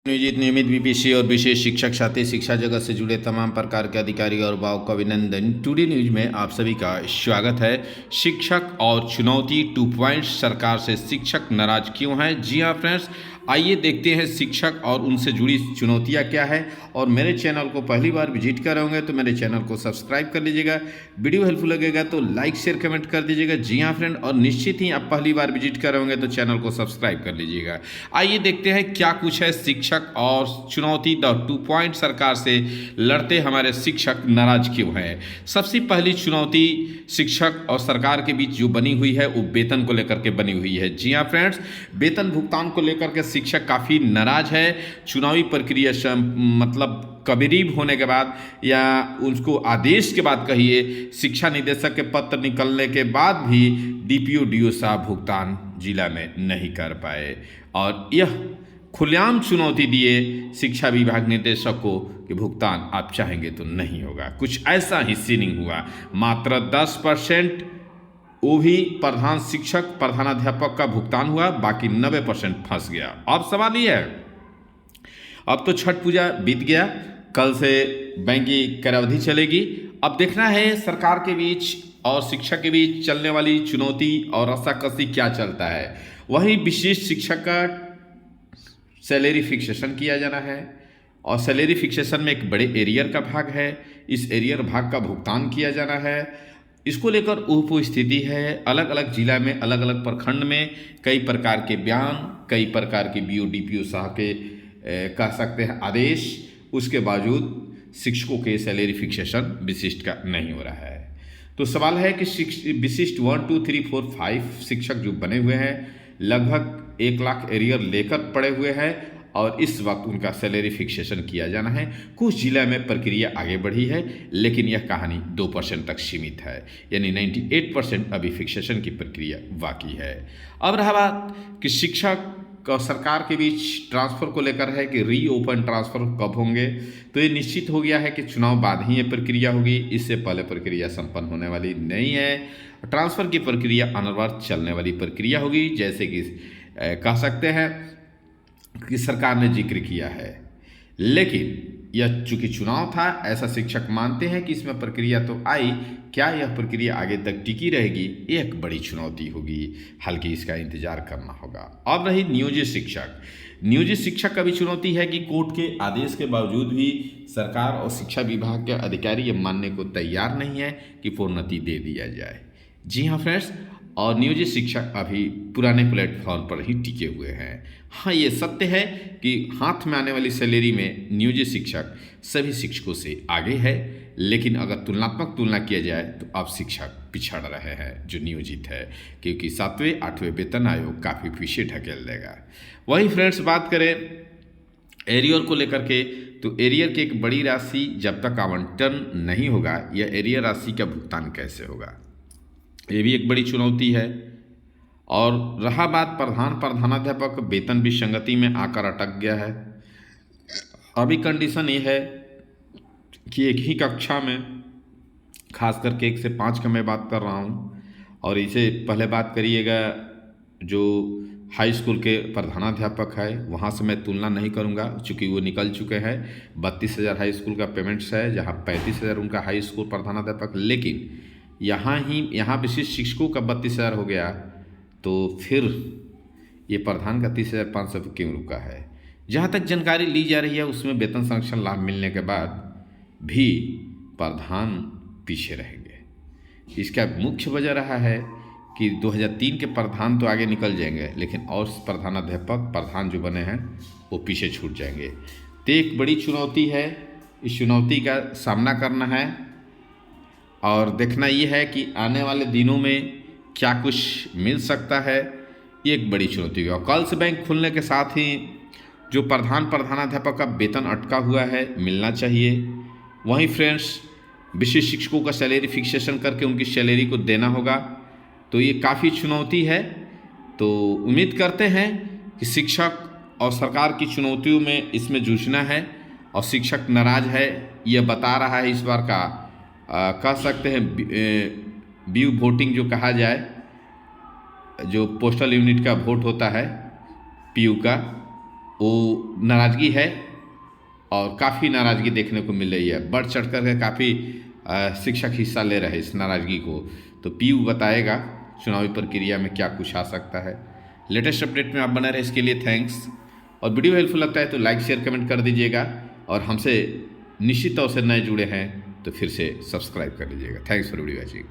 नियोजित नियमित बीपीएससी और विशेष शिक्षक साथ ही शिक्षा जगत से जुड़े तमाम प्रकार के अधिकारी और भाव को अभिनंदन। टुडे न्यूज में आप सभी का स्वागत है। शिक्षक और चुनौती 2 पॉइंट, सरकार से शिक्षक नाराज क्यों हैं? जी हाँ फ्रेंड्स, आइए देखते हैं शिक्षक और उनसे जुड़ी चुनौतियां क्या है। और मेरे चैनल को पहली बार विजिट कर रहे होंगे तो मेरे चैनल को सब्सक्राइब कर लीजिएगा। वीडियो हेल्पफुल लगेगा तो लाइक शेयर कमेंट कर दीजिएगा। जी हाँ फ्रेंड, और निश्चित ही आप पहली बार विजिट कर रहे होंगे तो चैनल को सब्सक्राइब कर लीजिएगा। आइए देखते हैं क्या कुछ है शिक्षक और चुनौती द 2 पॉइंट, सरकार से लड़ते हमारे शिक्षक नाराज क्यों है। सबसे पहली चुनौती शिक्षक और सरकार के बीच जो बनी हुई है वो वेतन को लेकर के बनी हुई है। जी हाँ फ्रेंड्स, वेतन भुगतान को लेकर के शिक्षक काफ़ी नाराज है। चुनावी प्रक्रिया मतलब करीब होने के बाद या उनको आदेश के बाद कहिए, शिक्षा निदेशक के पत्र निकलने के बाद भी डीपीओ डीओ साहब भुगतान जिला में नहीं कर पाए। और यह खुलेआम चुनौती दिए शिक्षा विभाग निदेशक को कि भुगतान आप चाहेंगे तो नहीं होगा। कुछ ऐसा ही सीनिंग हुआ। मात्र 10% वो भी प्रधान शिक्षक प्रधानाध्यापक का भुगतान हुआ, बाकी 90% फंस गया। अब सवाल ये है, अब तो छठ पूजा बीत गया, कल से बैंक की करावधि चलेगी। अब देखना है सरकार के बीच और शिक्षक के बीच चलने वाली चुनौती और रस्साकसी क्या चलता है। वहीं विशेष शिक्षक का सैलरी फिक्सेशन किया जाना है और सैलरी फिक्सेशन में एक बड़े एरियर का भाग है। इस एरियर भाग का भुगतान किया जाना है। इसको लेकर उपस्थिति है। अलग अलग जिला में, अलग अलग प्रखंड में कई प्रकार के बयान, कई प्रकार के बीओ डीपीओ साहब के कह सकते हैं आदेश, उसके बावजूद शिक्षकों के सैलरी फिक्सेशन विशिष्ट का नहीं हो रहा है। तो सवाल है कि विशिष्ट 1 2 3 4 5 शिक्षक जो बने हुए हैं लगभग 1 लाख एरियर लेकर पड़े हुए हैं और इस वक्त उनका सैलरी फिक्सेशन किया जाना है। कुछ जिला में प्रक्रिया आगे बढ़ी है, लेकिन यह कहानी 2% तक सीमित है, यानी 98% अभी फिक्सेशन की प्रक्रिया बाकी है। अब रहा बात कि शिक्षक और सरकार के बीच ट्रांसफ़र को लेकर है कि रीओपन ट्रांसफ़र कब होंगे। तो ये निश्चित हो गया है कि चुनाव बाद ही ये प्रक्रिया होगी, इससे पहले प्रक्रिया संपन्न होने वाली नहीं है। ट्रांसफ़र की प्रक्रिया अनवरत चलने वाली प्रक्रिया होगी, जैसे कि कह सकते हैं कि सरकार ने जिक्र किया है। लेकिन यह चूंकि चुनाव था, ऐसा शिक्षक मानते हैं कि इसमें प्रक्रिया तो आई, क्या यह प्रक्रिया आगे तक टिकी रहेगी, ये एक बड़ी चुनौती होगी। हालांकि इसका इंतजार करना होगा। अब रही नियोजित शिक्षक। नियोजित शिक्षक का भी चुनौती है कि कोर्ट के आदेश के बावजूद भी सरकार और शिक्षा विभाग के अधिकारी ये मानने को तैयार नहीं है कि प्रोन्नति दे दिया जाए। जी हाँ फ्रेंड्स, और नियोजित शिक्षक अभी पुराने प्लेटफॉर्म पर ही टिके हुए हैं। हाँ, ये सत्य है कि हाथ में आने वाली सैलरी में नियोजित शिक्षक सभी शिक्षकों से आगे है, लेकिन अगर तुलनात्मक तुलना किया जाए तो अब शिक्षक पिछड़ रहे हैं जो नियोजित है, क्योंकि 7वें 8वें वेतन आयोग काफ़ी पीछे ढकेल देगा। वही फ्रेंड्स, बात करें एरियर को लेकर के, तो एरियर की एक बड़ी राशि जब तक आवंटन नहीं होगा, यह एरियर राशि का भुगतान कैसे होगा, ये भी एक बड़ी चुनौती है। और रहा बात प्रधानाध्यापक वेतन विसंगति में आकर अटक गया है। अभी कंडीशन ये है कि एक ही कक्षा में, खास करके 1 से 5 का मैं बात कर रहा हूँ, और इसे पहले बात करिएगा जो हाई स्कूल के प्रधानाध्यापक है, वहाँ से मैं तुलना नहीं करूँगा चूँकि वो निकल चुके हैं। 32,000 हाई स्कूल का पेमेंट्स है, जहाँ 35,000 उनका हाई स्कूल प्रधानाध्यापक। लेकिन यहाँ विशिष्ट शिक्षकों का 32,000 हो गया, तो फिर ये प्रधान का 30,500 क्यों रुका है? जहाँ तक जानकारी ली जा रही है उसमें वेतन संरक्षण लाभ मिलने के बाद भी प्रधान पीछे रहेंगे। इसका मुख्य वजह रहा है कि 2003 के प्रधान तो आगे निकल जाएंगे, लेकिन और प्रधानाध्यापक प्रधान जो बने हैं वो पीछे छूट जाएंगे। तो एक बड़ी चुनौती है, इस चुनौती का सामना करना है और देखना ये है कि आने वाले दिनों में क्या कुछ मिल सकता है। ये एक बड़ी चुनौती है। और कल से बैंक खुलने के साथ ही जो प्रधानाध्यापक का वेतन अटका हुआ है मिलना चाहिए। वहीं फ्रेंड्स, विशेष शिक्षकों का सैलरी फिक्सेशन करके उनकी सैलरी को देना होगा। तो ये काफ़ी चुनौती है। तो उम्मीद करते हैं कि शिक्षक और सरकार की चुनौतियों में इसमें जूझना है। और शिक्षक नाराज है, यह बता रहा है इस बार का कह सकते हैं व्यू वोटिंग जो कहा जाए, जो पोस्टल यूनिट का वोट होता है पीयू का, वो नाराज़गी है और काफ़ी नाराज़गी देखने को मिल रही है। बढ़ चढ़ कर के काफ़ी शिक्षक हिस्सा ले रहे हैं इस नाराज़गी को। तो पीयू बताएगा चुनावी प्रक्रिया में क्या कुछ आ सकता है। लेटेस्ट अपडेट में आप बने रहे, इसके लिए थैंक्स। और वीडियो हेल्पफुल लगता है तो लाइक शेयर कमेंट कर दीजिएगा, और हमसे निश्चित तौर से नए जुड़े हैं तो फिर से सब्सक्राइब कर लीजिएगा। Thanks for video watching.